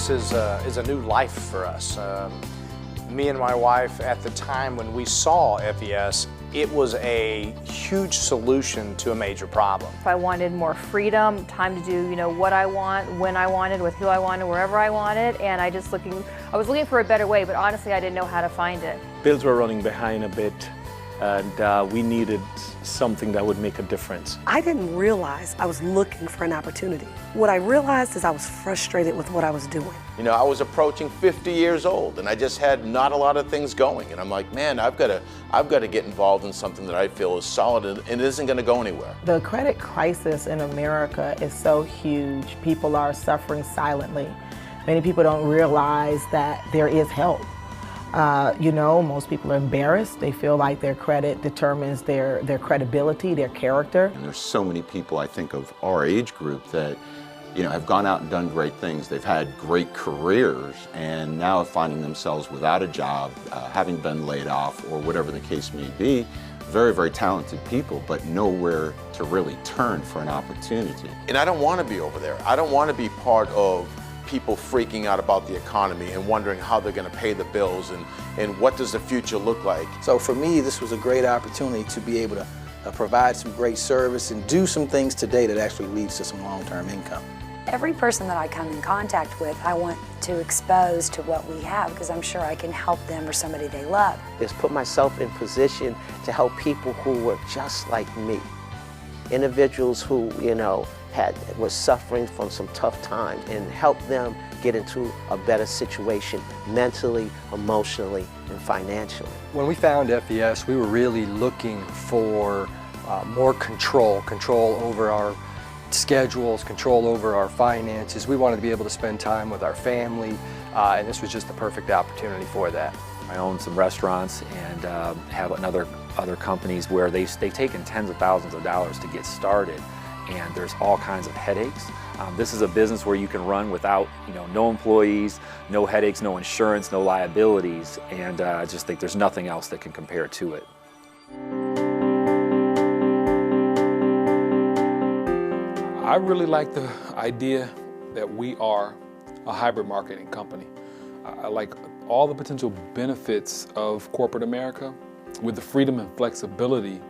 FES is a new life for us. Me and my wife, at the time when we saw FES, it was a huge solution to a major problem. If I wanted more freedom, time to do, what I want, when I wanted, with who I wanted, wherever I wanted, and I was looking for a better way, but honestly I didn't know how to find it. Bills were running behind a bit, and we needed something that would make a difference. I didn't realize I was looking for an opportunity. What I realized is I was frustrated with what I was doing. I was approaching 50 years old and I just had not a lot of things going. And I'm like, man, I've got to get involved in something that I feel is solid and it isn't going to go anywhere. The credit crisis in America is so huge. People are suffering silently. Many people don't realize that there is help. Most people are embarrassed. They feel like their credit determines their credibility, their character. And there's so many people, I think, of our age group that, have gone out and done great things. They've had great careers and now are finding themselves without a job, having been laid off or whatever the case may be. Very, very talented people, but nowhere to really turn for an opportunity. And I don't want to be over there. I don't want to be part of people freaking out about the economy and wondering how they're going to pay the bills and what does the future look like. So for me, this was a great opportunity to be able to provide some great service and do some things today that actually leads to some long-term income. Every person that I come in contact with, I want to expose to what we have because I'm sure I can help them or somebody they love. Is put myself in position to help people who were just like me. Individuals who, were suffering from some tough times and help them get into a better situation mentally, emotionally, and financially. When we found FES, we were really looking for more control over our schedules, control over our finances. We wanted to be able to spend time with our family, and this was just the perfect opportunity for that. I own some restaurants and have other companies where they've taken tens of thousands of dollars to get started, and there's all kinds of headaches. This is a business where you can run without, no employees, no headaches, no insurance, no liabilities, and I just think there's nothing else that can compare to it. I really like the idea that we are a hybrid marketing company. I like all the potential benefits of corporate America with the freedom and flexibility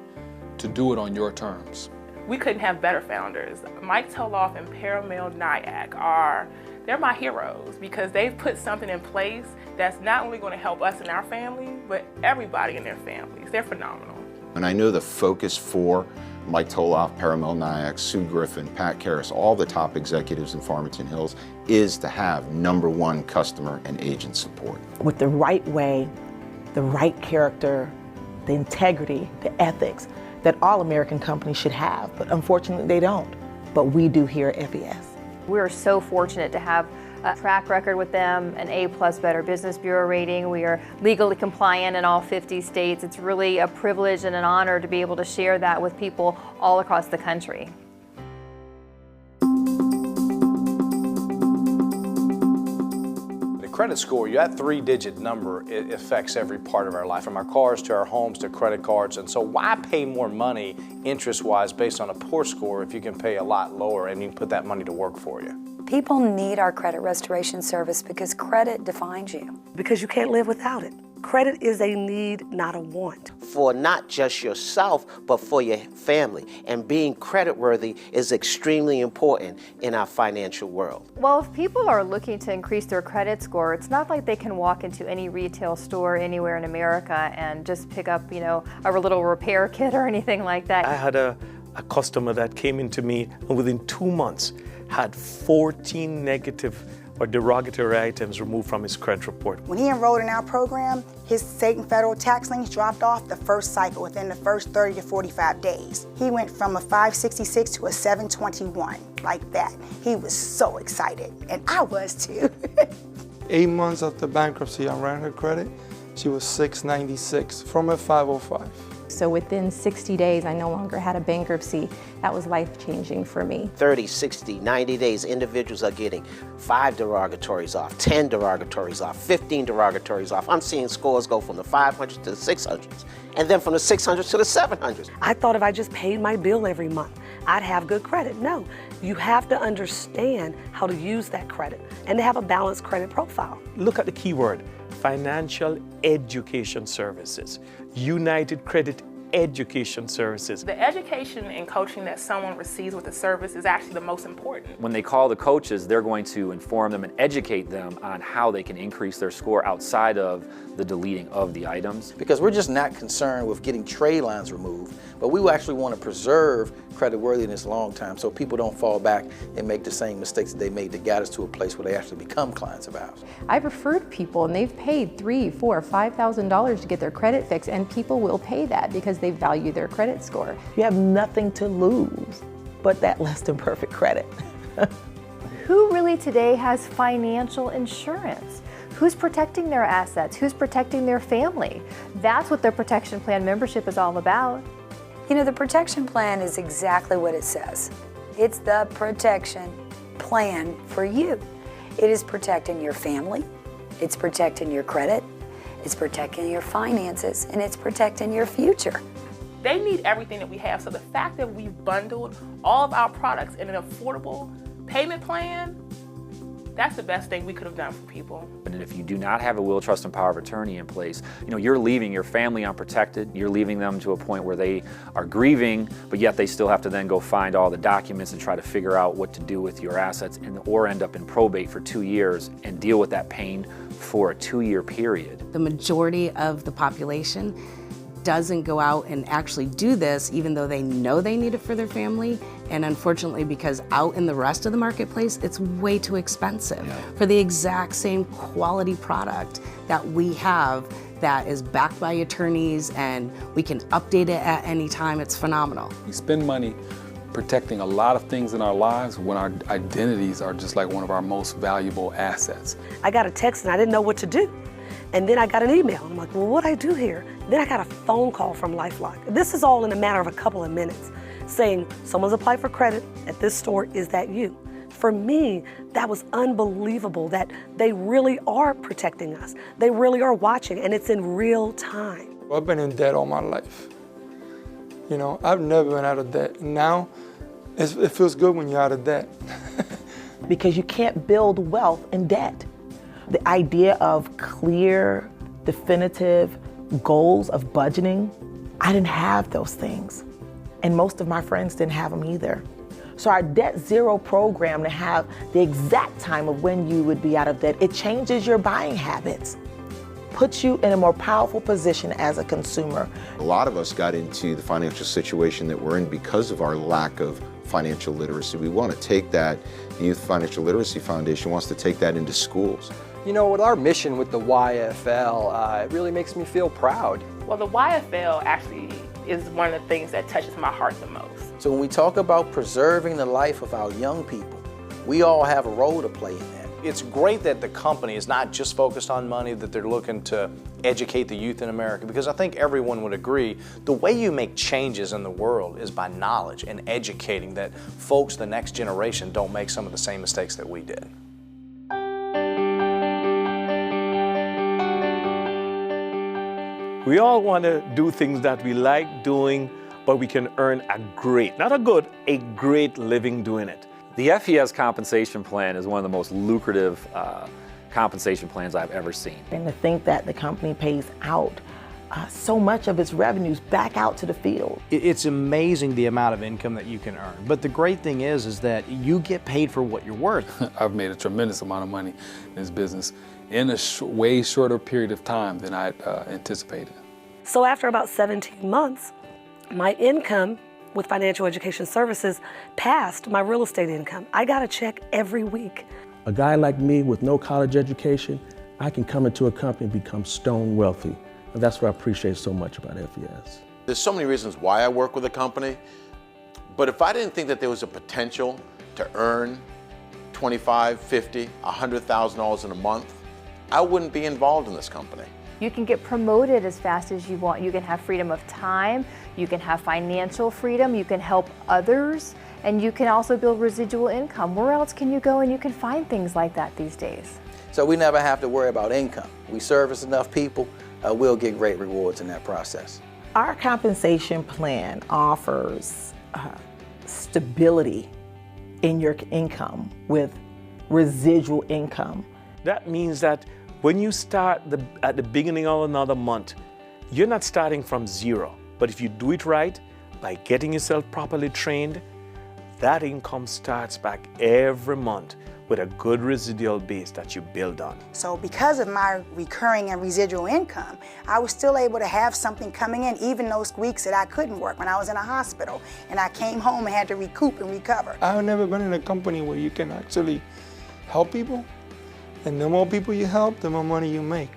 to do it on your terms. We couldn't have better founders. Mike Toloff and Paramel Nyack they're my heroes because they've put something in place that's not only going to help us and our family, but everybody in their families. They're phenomenal. And I know the focus for Mike Toloff, Paramel Nyack, Sue Griffin, Pat Karras, all the top executives in Farmington Hills, is to have #1 customer and agent support. With the right way, the right character, the integrity, the ethics that all American companies should have, but unfortunately they don't. But we do here at FES. We're so fortunate to have a track record with them, an A+ Better Business Bureau rating. We are legally compliant in all 50 states. It's really a privilege and an honor to be able to share that with people all across the country. The credit score, that 3-digit number, it affects every part of our life, from our cars to our homes to credit cards. And so why pay more money interest-wise based on a poor score if you can pay a lot lower and you can put that money to work for you? People need our credit restoration service because credit defines you. Because you can't live without it. Credit is a need, not a want. For not just yourself, but for your family. And being creditworthy is extremely important in our financial world. Well, if people are looking to increase their credit score, it's not like they can walk into any retail store anywhere in America and just pick up, a little repair kit or anything like that. I had a customer that came into me and within 2 months had 14 negative or derogatory items removed from his credit report. When he enrolled in our program, his state and federal tax liens dropped off the first cycle within the first 30 to 45 days. He went from a 566 to a 721, like that. He was so excited, and I was too. 8 months after bankruptcy, I ran her credit. She was 696 from a 505. So within 60 days, I no longer had a bankruptcy. That was life-changing for me. 30, 60, 90 days, individuals are getting 5 derogatories off, 10 derogatories off, 15 derogatories off. I'm seeing scores go from the 500s to the 600s, and then from the 600s to the 700s. I thought if I just paid my bill every month, I'd have good credit. No, You have to understand how to use that credit and to have a balanced credit profile. Look at the key word, financial education services, United Credit Education Services. The education and coaching that someone receives with the service is actually the most important. When they call the coaches, they're going to inform them and educate them on how they can increase their score outside of the deleting of the items. Because we're just not concerned with getting trade lines removed, but we actually want to preserve creditworthiness long time so people don't fall back and make the same mistakes that they made that got us to a place where they actually become clients of ours. I've referred people and they've paid $3,000, $4,000, $5,000 to get their credit fixed, and people will pay that because they value their credit score. You have nothing to lose but that less than perfect credit. Who really today has financial insurance? Who's protecting their assets? Who's protecting their family? That's what their protection plan membership is all about. You know, the protection plan is exactly what it says. It's the protection plan for you. It is protecting your family, it's protecting your credit, it's protecting your finances, and it's protecting your future. They need everything that we have, so the fact that we've bundled all of our products in an affordable payment plan, that's the best thing we could have done for people. And if you do not have a will, trust, and power of attorney in place, you know, you're leaving your family unprotected. You're leaving them to a point where they are grieving, but yet they still have to then go find all the documents and try to figure out what to do with your assets, or end up in probate for 2 years and deal with that pain for a 2-year period. The majority of the population doesn't go out and actually do this, even though they know they need it for their family. And unfortunately, because out in the rest of the marketplace, it's way too expensive for the exact same quality product that we have that is backed by attorneys and we can update it at any time. It's phenomenal. We spend money protecting a lot of things in our lives when our identities are just like one of our most valuable assets. I got a text and I didn't know what to do. And then I got an email. I'm like, well, what do I do here? Then I got a phone call from LifeLock. This is all in a matter of a couple of minutes, saying someone's applied for credit at this store. Is that you? For me, that was unbelievable that they really are protecting us. They really are watching, and it's in real time. I've been in debt all my life. You know, I've never been out of debt. Now, it feels good when you're out of debt. Because you can't build wealth in debt. The idea of clear, definitive goals of budgeting, I didn't have those things. And most of my friends didn't have them either. So our Debt Zero program, to have the exact time of when you would be out of debt, it changes your buying habits, puts you in a more powerful position as a consumer. A lot of us got into the financial situation that we're in because of our lack of financial literacy. We want to take that, the Youth Financial Literacy Foundation wants to take that into schools. You know, with our mission with the YFL, it really makes me feel proud. Well, the YFL actually is one of the things that touches my heart the most. So when we talk about preserving the life of our young people, we all have a role to play in that. It's great that the company is not just focused on money, that they're looking to educate the youth in America, because I think everyone would agree the way you make changes in the world is by knowledge and educating that folks, the next generation, don't make some of the same mistakes that we did. We all want to do things that we like doing, but we can earn a great, not a good, a great living doing it. The FES compensation plan is one of the most lucrative compensation plans I've ever seen. And to think that the company pays out so much of its revenues back out to the field. It's amazing the amount of income that you can earn. But the great thing is that you get paid for what you're worth. I've made a tremendous amount of money in this business in a way shorter period of time than I anticipated. So after about 17 months, my income with financial education services passed my real estate income. I got a check every week. A guy like me with no college education, I can come into a company and become stone wealthy. And that's what I appreciate so much about FES. There's so many reasons why I work with a company, but if I didn't think that there was a potential to earn $25,000, $50,000, $100,000 in a month, I wouldn't be involved in this company. You can get promoted as fast as you want. You can have freedom of time, you can have financial freedom, you can help others, and you can also build residual income. Where else can you go and you can find things like that these days? So we never have to worry about income. We service enough people, we'll get great rewards in that process. Our compensation plan offers stability in your income with residual income. That means that when you start at the beginning of another month, you're not starting from zero. But if you do it right, by getting yourself properly trained, that income starts back every month with a good residual base that you build on. So because of my recurring and residual income, I was still able to have something coming in even those weeks that I couldn't work when I was in a hospital and I came home and had to recoup and recover. I've never been in a company where you can actually help people, and the more people you help, the more money you make.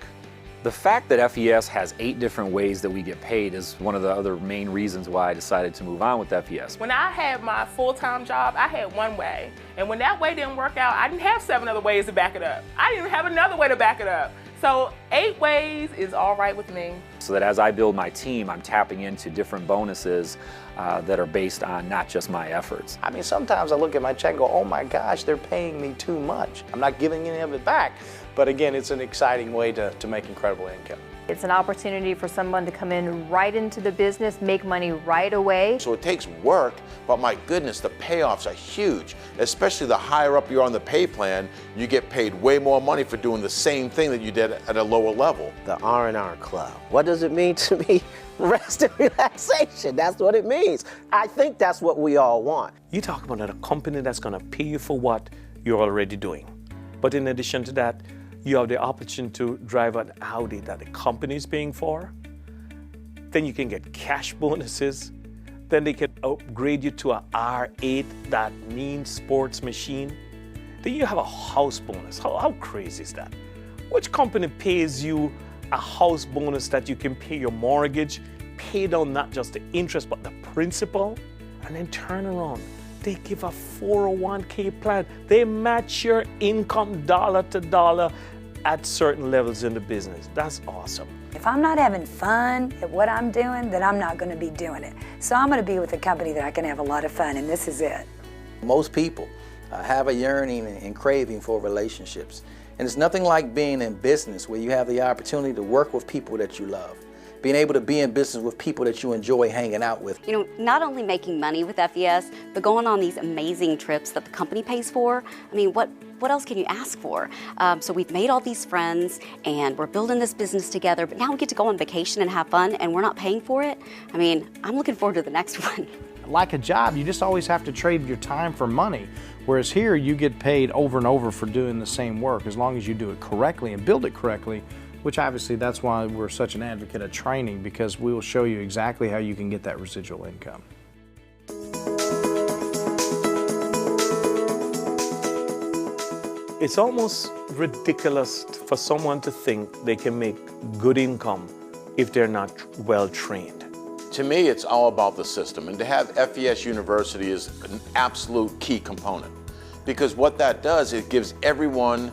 The fact that FES has 8 different ways that we get paid is one of the other main reasons why I decided to move on with FES. When I had my full-time job, I had one way. And when that way didn't work out, I didn't have 7 other ways to back it up. I didn't even have another way to back it up. So 8 ways is all right with me. So that as I build my team, I'm tapping into different bonuses that are based on not just my efforts. I mean, sometimes I look at my check and go, oh my gosh, they're paying me too much. I'm not giving any of it back. But again, it's an exciting way to make incredible income. It's an opportunity for someone to come in right into the business, make money right away. So it takes work, but my goodness, the payoffs are huge. Especially the higher up you're on the pay plan, you get paid way more money for doing the same thing that you did at a lower level. The R&R Club. What does it mean to me? Rest and relaxation. That's what it means. I think that's what we all want. You talk about a company that's going to pay you for what you're already doing. But in addition to that, you have the opportunity to drive an Audi that the company is paying for. Then you can get cash bonuses. Then they can upgrade you to a R8, that mean sports machine. Then you have a house bonus. How crazy is that? Which company pays you a house bonus that you can pay your mortgage, pay down not just the interest but the principal, and then turn around? They give a 401k plan. They match your income dollar to dollar at certain levels in the business. That's awesome. If I'm not having fun at what I'm doing, then I'm not going to be doing it. So I'm going to be with a company that I can have a lot of fun, and this is it. Most people have a yearning and craving for relationships. And it's nothing like being in business where you have the opportunity to work with people that you love. Being able to be in business with people that you enjoy hanging out with. You know, not only making money with FES, but going on these amazing trips that the company pays for. I mean, what else can you ask for? So we've made all these friends and we're building this business together, but now we get to go on vacation and have fun and we're not paying for it. I mean, I'm looking forward to the next one. Like a job, you just always have to trade your time for money. Whereas here, you get paid over and over for doing the same work as long as you do it correctly and build it correctly, which obviously that's why we're such an advocate of training, because we will show you exactly how you can get that residual income. It's almost ridiculous for someone to think they can make good income if they're not well trained. To me, it's all about the system, and to have FES University is an absolute key component, because what that does, it gives everyone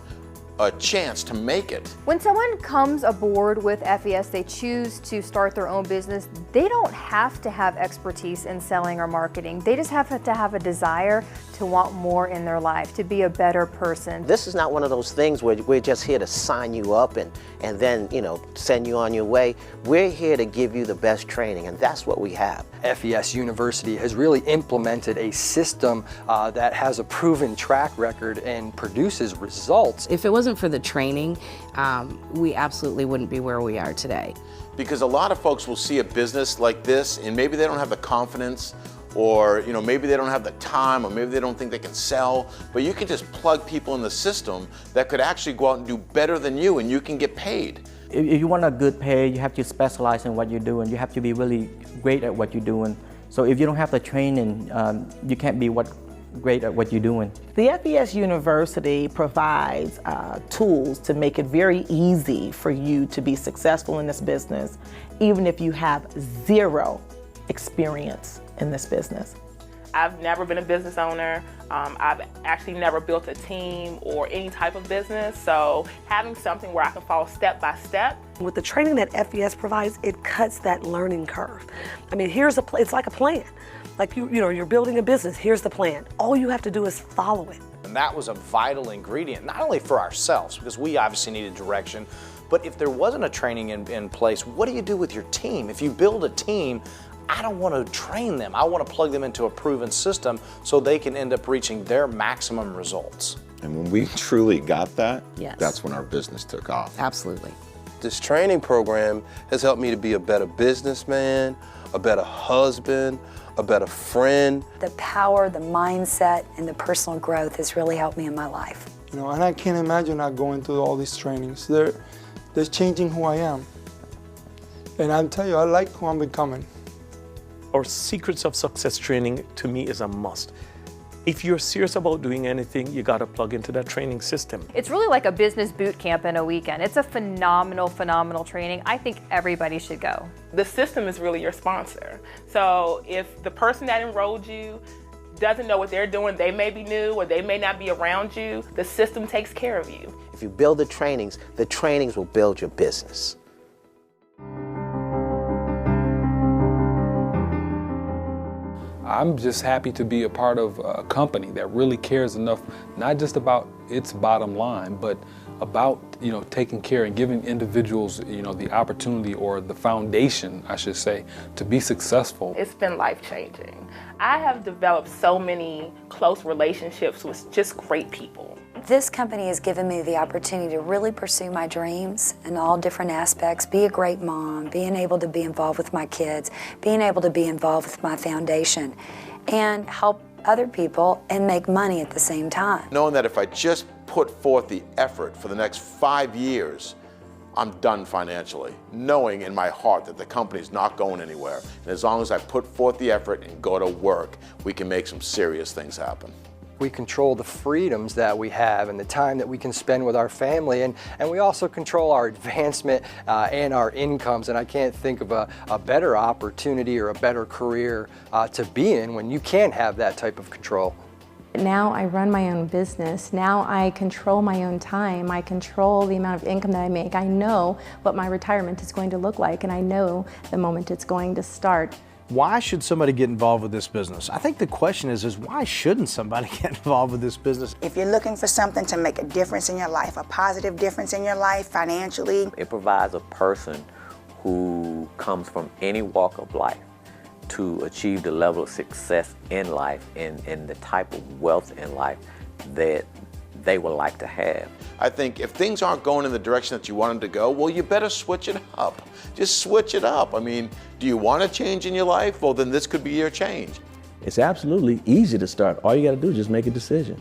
a chance to make it. When someone comes aboard with FES, they choose to start their own business, they don't have to have expertise in selling or marketing. They just have to have a desire to want more in their life, to be a better person. This is not one of those things where we're just here to sign you up and then, you know, send you on your way. We're here to give you the best training, and that's what we have. FES University has really implemented a system that has a proven track record and produces results. If it wasn't for the training, we absolutely wouldn't be where we are today. Because a lot of folks will see a business like this and maybe they don't have the confidence, or maybe they don't have the time, or maybe they don't think they can sell, but you can just plug people in the system that could actually go out and do better than you, and you can get paid. If you want a good pay, you have to specialize in what you're doing. You have to be really great at what you're doing. So if you don't have the training, you can't be great at what you're doing. The FES University provides tools to make it very easy for you to be successful in this business, even if you have zero experience in this business. I've never been a business owner. I've actually never built a team or any type of business, so having something where I can follow step by step. With the training that FES provides, it cuts that learning curve. I mean, it's like a plan. Like you're building a business, here's the plan. All you have to do is follow it. And that was a vital ingredient, not only for ourselves, because we obviously needed direction, but if there wasn't a training in place, what do you do with your team? If you build a team, I don't want to train them. I want to plug them into a proven system so they can end up reaching their maximum results. And when we truly got that, Yes. that's when our business took off. Absolutely. This training program has helped me to be a better businessman, a better husband, a better friend. The power, the mindset, and the personal growth has really helped me in my life. You know, and I can't imagine not going through all these trainings. They're changing who I am. And I'll tell you, I like who I'm becoming. Our Secrets of Success training, to me, is a must. If you're serious about doing anything, you gotta plug into that training system. It's really like a business boot camp in a weekend. It's a phenomenal training. I think everybody should go. The system is really your sponsor. So if the person that enrolled you doesn't know what they're doing, they may be new or they may not be around you, the system takes care of you. If you build the trainings will build your business. I'm just happy to be a part of a company that really cares enough, not just about its bottom line, but about, taking care and giving individuals, the opportunity or the foundation, I should say, to be successful. It's been life-changing. I have developed so many close relationships with just great people. This company has given me the opportunity to really pursue my dreams in all different aspects, be a great mom, being able to be involved with my kids, being able to be involved with my foundation, and help other people and make money at the same time. Knowing that if I just put forth the effort for the next 5 years, I'm done financially. Knowing in my heart that the company's not going anywhere. And as long as I put forth the effort and go to work, we can make some serious things happen. We control the freedoms that we have and the time that we can spend with our family, and we also control our advancement and our incomes. And I can't think of a better opportunity or a better career to be in when you can have that type of control. Now I run my own business. Now I control my own time. I control the amount of income that I make. I know what my retirement is going to look like, and I know the moment it's going to start. Why should somebody get involved with this business? I think the question is why shouldn't somebody get involved with this business? If you're looking for something to make a difference in your life, a positive difference in your life financially. It provides a person who comes from any walk of life to achieve the level of success in life and the type of wealth in life that they would like to have. I think if things aren't going in the direction that you want them to go, well, you better switch it up. Just switch it up. I mean, do you want a change in your life? Well, then this could be your change. It's absolutely easy to start. All you got to do is just make a decision.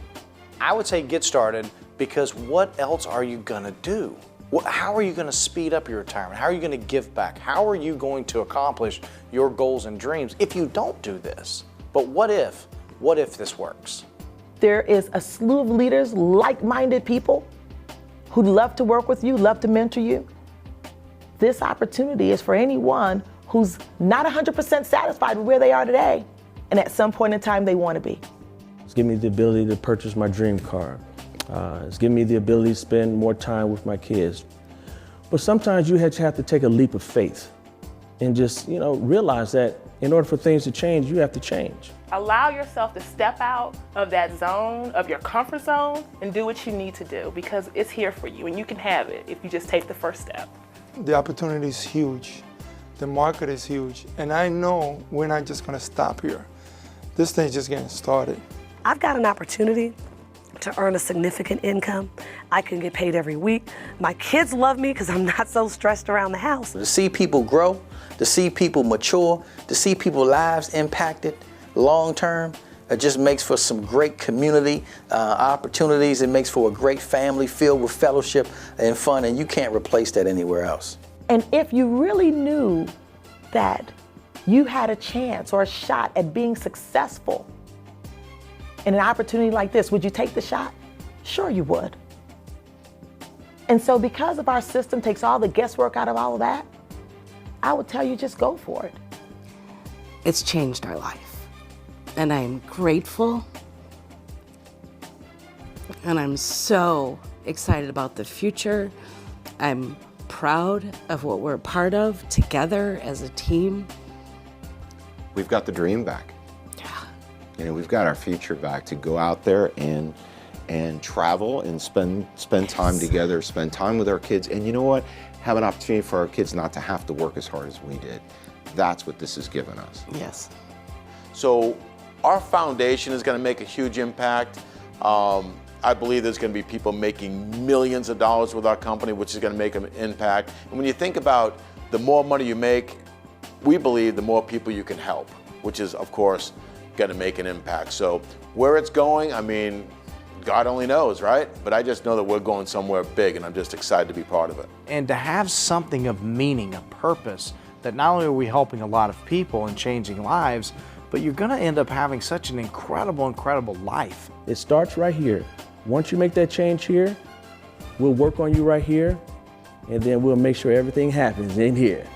I would say get started, because what else are you going to do? How are you going to speed up your retirement? How are you going to give back? How are you going to accomplish your goals and dreams if you don't do this? But what if this works? There is a slew of leaders, like-minded people who love to work with you, love to mentor you. This opportunity is for anyone who's not 100% satisfied with where they are today, and at some point in time they want to be. It's given me the ability to purchase my dream car. It's given me the ability to spend more time with my kids. But sometimes you have to take a leap of faith and just, realize that in order for things to change, you have to change. Allow yourself to step out of that zone, of your comfort zone, and do what you need to do, because it's here for you and you can have it if you just take the first step. The opportunity is huge. The market is huge. And I know we're not just going to stop here. This thing's just getting started. I've got an opportunity to earn a significant income. I can get paid every week. My kids love me because I'm not so stressed around the house. To see people grow, to see people mature, to see people's lives impacted long term, it just makes for some great community opportunities. It makes for a great family filled with fellowship and fun, and you can't replace that anywhere else. And if you really knew that you had a chance or a shot at being successful in an opportunity like this, would you take the shot? Sure you would. And so because of our system takes all the guesswork out of all of that, I would tell you just go for it. It's changed our life. And I am grateful. And I'm so excited about the future. I'm proud of what we're a part of together as a team. We've got the dream back. We've got our future back to go out there and travel and spend time together, spend time with our kids. And you know what? Have an opportunity for our kids not to have to work as hard as we did. That's what this has given us. Yes. So our foundation is going to make a huge impact. I believe there's going to be people making millions of dollars with our company, which is going to make an impact. And when you think about the more money you make, we believe the more people you can help, which is, of course, going to make an impact. So where it's going, I mean, God only knows, right? But I just know that we're going somewhere big, and I'm just excited to be part of it. And to have something of meaning, a purpose, that not only are we helping a lot of people and changing lives, but you're going to end up having such an incredible, incredible life. It starts right here. Once you make that change here, we'll work on you right here, and then we'll make sure everything happens in here.